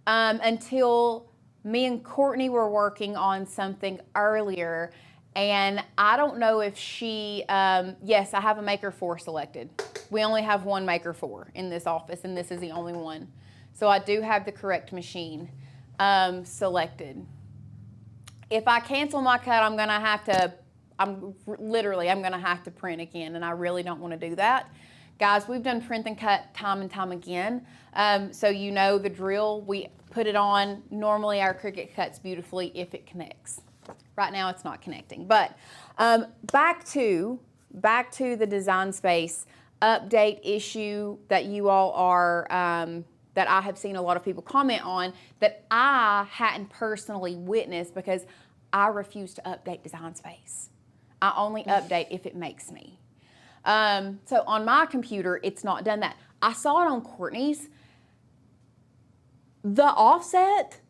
until me and Courtney were working on something earlier. And I don't know if she, yes, I have a Maker 4 selected. We only have one Maker 4 in this office, and this is the only one. So I do have the correct machine selected. If I cancel my cut, I'm gonna have to, I'm gonna have to print again, and I really don't wanna do that. Guys, we've done print and cut time and time again. So you know the drill. We put it on. Normally our Cricut cuts beautifully if it connects. right now it's not connecting. But back to the Design Space update issue that you all are, that I have seen a lot of people comment on that I hadn't personally witnessed because I refuse to update Design Space. I only update if it makes me. So on my computer, it's not done that. I saw it on Courtney's. The offset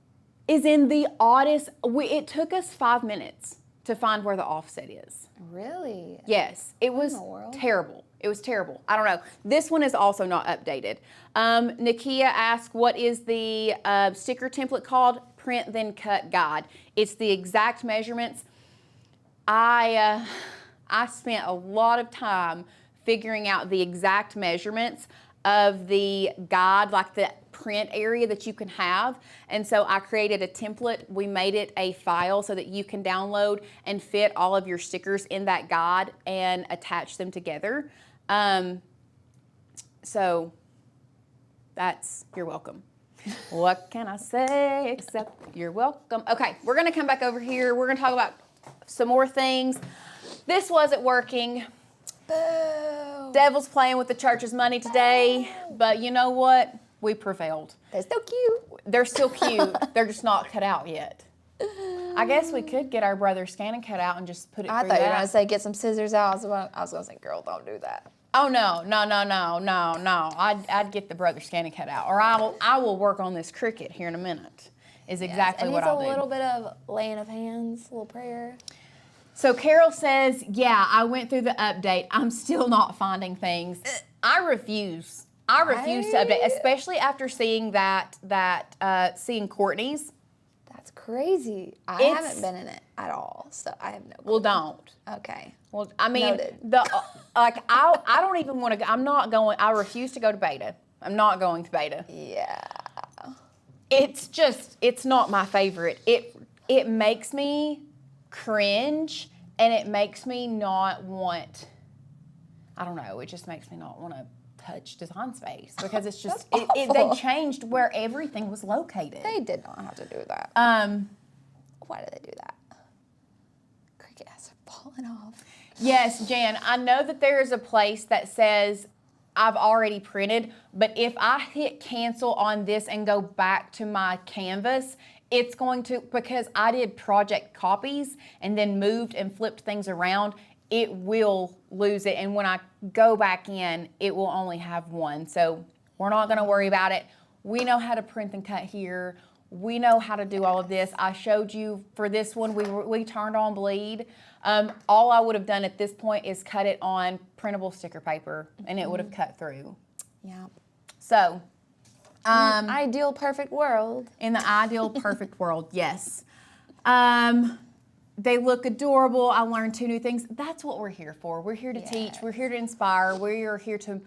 is in the oddest, it took us 5 minutes to find where the offset is. Really? Yes, it was terrible. It was terrible. I don't know. This one is also not updated. Nakia asked, what is the sticker template called? Print Then Cut Guide. It's the exact measurements. I spent a lot of time figuring out the exact measurements of the guide, like the print area that you can have. And so I created a template. We made it a file so that you can download and fit all of your stickers in that guide and attach them together. So that's, you're welcome. What can I say except you're welcome? Okay, we're gonna come back over here. We're gonna talk about some more things. This wasn't working. Boo. Devil's playing with the church's money today, but you know what? We prevailed. They're still cute. They're still cute. They're just not cut out yet. I guess we could get our brother's scanning cut out and just put it I through thought you were that. going to say get some scissors out. I was going to say, girl, don't do that. Oh, no. I'd get the brother's scanning cut out. Or I will work on this Cricut here in a minute, is exactly what I'll do. And it's a little bit of laying of hands, a little prayer. So Carol says, yeah, I went through the update. I'm still not finding things. I refuse to update, especially after seeing seeing Courtney's. That's crazy. I haven't been in it at all, so I have no clue. Well, don't. Okay. Well, I mean, Noted. I don't even want to go. I'm not going. I refuse to go to beta. I'm not going to beta. Yeah. It's not my favorite. It makes me cringe, and it makes me not want, I don't know, it just makes me not want to touch Design Space because it's just, they changed where everything was located. They did not have to do that. Why did they do that? Cricut has fallen off. Yes, Jan, I know that there is a place that says I've already printed, but if I hit cancel on this and go back to my canvas, it's going to, because I did project copies and then moved and flipped things around, it will lose it. And when I go back in, it will only have one. So we're not gonna worry about it. We know how to print and cut here. We know how to do all of this. I showed you for this one, we turned on bleed. All I would have done at this point is cut it on printable sticker paper and it would have cut through. Yeah. So, ideal perfect world. in the ideal perfect world, yes. They look adorable. I learned 2 new things. That's what we're here for. We're here to teach. We're here to inspire. We are here to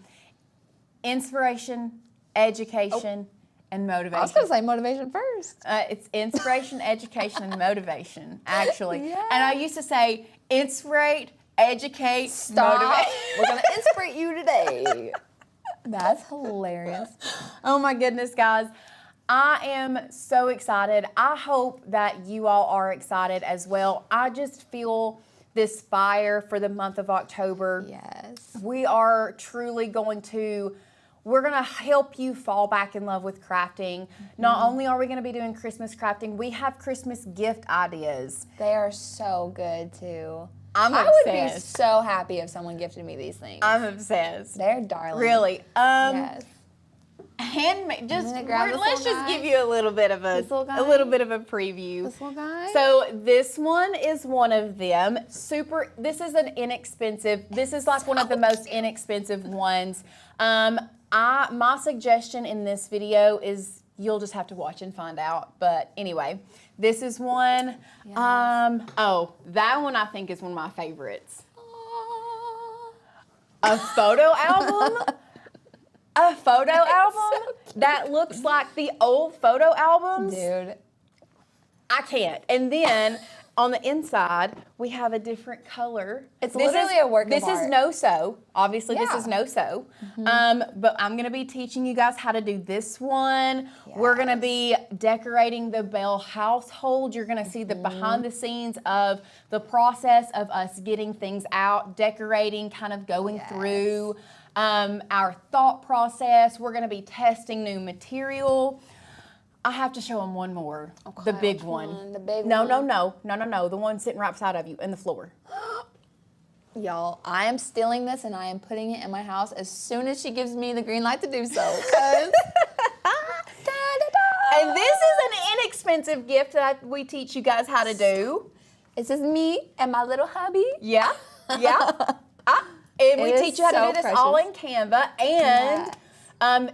inspiration, education, and motivation. I was going to say motivation first. It's inspiration, education, and motivation, actually. Yeah. And I used to say, inspirate, educate, Stop. motivate. We're going to inspirate you today. That's hilarious. Oh my goodness, guys. I am so excited. I hope that you all are excited as well. I just feel this fire for the month of October. Yes. We are truly we're going to help you fall back in love with crafting. Not only are we going to be doing Christmas crafting, we have Christmas gift ideas. They are so good too. I would be so happy if someone gifted me these things. I'm obsessed. They're darling. Really. Yes. Handmade. Let's just give you a little bit of a preview. This little guy. So this one is one of them. This is an inexpensive. This is like one of the most inexpensive ones. My suggestion in this video is you'll just have to watch and find out. But anyway, this is one. Yes. That one I think is one of my favorites. A photo album. A photo album that looks like the old photo albums. Dude. I can't. And then on the inside, we have a different color. It's literally a work of This art. is no-sew. Obviously, this is Yeah. no-sew. But I'm going to be teaching you guys how to do this one. We're going to be decorating the Bell household. You're going to see the behind the scenes of the process of us getting things out, decorating, kind of going through our thought process. We're going to be testing new material. I have to show them one more. Okay, the big which one. The big No, one? no. The one sitting right beside of you in the floor. Y'all, I am stealing this and I am putting it in my house as soon as she gives me the green light to do so. 'Cause And this is an inexpensive gift that we teach you guys how to do. This is me and my little hubby. Yeah. And we It is teach you how to so do this precious. all in Canva. And Yes.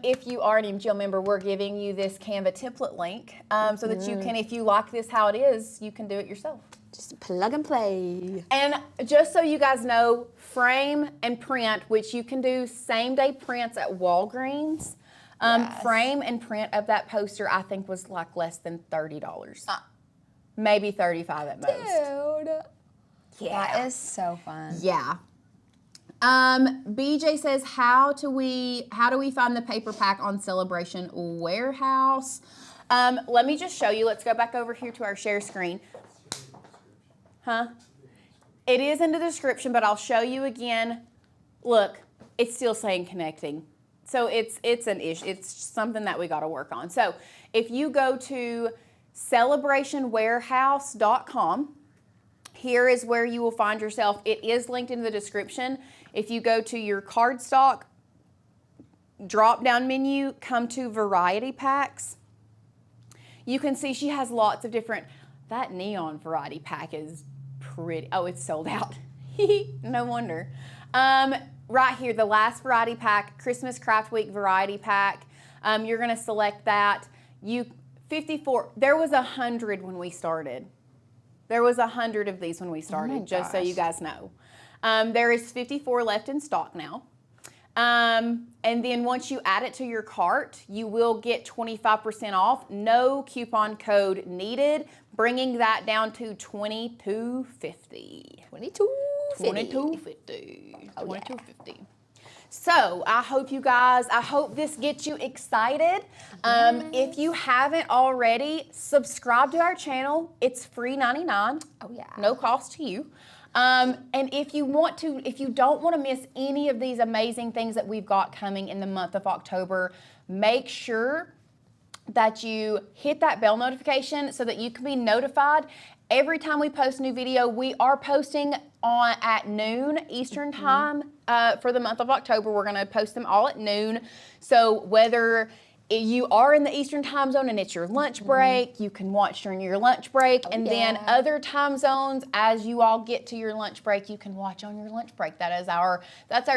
if you are an MGL member, we're giving you this Canva template link so that you can, if you like this how it is, you can do it yourself. Just plug and play. And just so you guys know, frame and print, which you can do same day prints at Walgreens. Yes. Frame and print of that poster, I think, was like less than $30. Maybe 35 at most. Dude. That is so fun. Yeah. BJ says, how do we find the paper pack on Celebration Warehouse? Let me just show you. Let's go back over here to our share screen. It is in the description, but I'll show you again. Look, it's still saying connecting. So it's an issue. It's something that we got to work on. So if you go to celebrationwarehouse.com, here is where you will find yourself. It is linked in the description. If you go to your cardstock drop-down menu, come to variety packs, you can see she has lots of different, that neon variety pack is pretty, oh, it's sold out. No wonder. Right here, the last variety pack, Christmas Craft Week variety pack. You're gonna select that. 54, there was 100 when we started. There was 100 of these when we started, just so you guys know. There is 54 left in stock now. And then once you add it to your cart, you will get 25% off. No coupon code needed, bringing that down to $22.50. $22.50. $22.50. So I hope you guys, I hope this gets you excited. If you haven't already, subscribe to our channel. It's free $99. Oh yeah. No cost to you. And if you don't want to miss any of these amazing things that we've got coming in the month of October, make sure that you hit that bell notification so that you can be notified every time we post a new video. We are posting at noon Eastern time for the month of October. We're going to post them all at noon. So whether you are in the Eastern time zone and it's your lunch break, you can watch during your lunch break. Then other time zones, as you all get to your lunch break, you can watch on your lunch break. That's our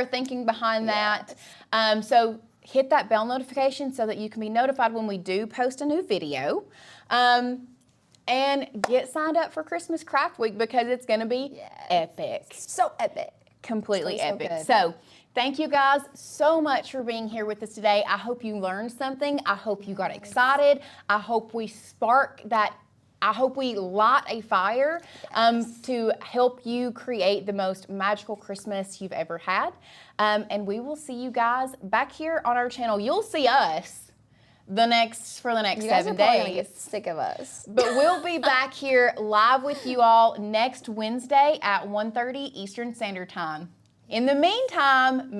thinking behind that. So hit that bell notification so that you can be notified when we do post a new video. And get signed up for Christmas Craft Week because it's going to be epic. So epic. Completely So epic. good. So thank you guys so much for being here with us today. I hope you learned something. I hope you got excited. I hope we light a fire to help you create the most magical Christmas you've ever had. And we will see you guys back here on our channel. You'll see us for the next You guys 7 are probably gonna days. get sick of us. But we'll be back here live with you all next Wednesday at 1:30 Eastern Standard Time. In the meantime,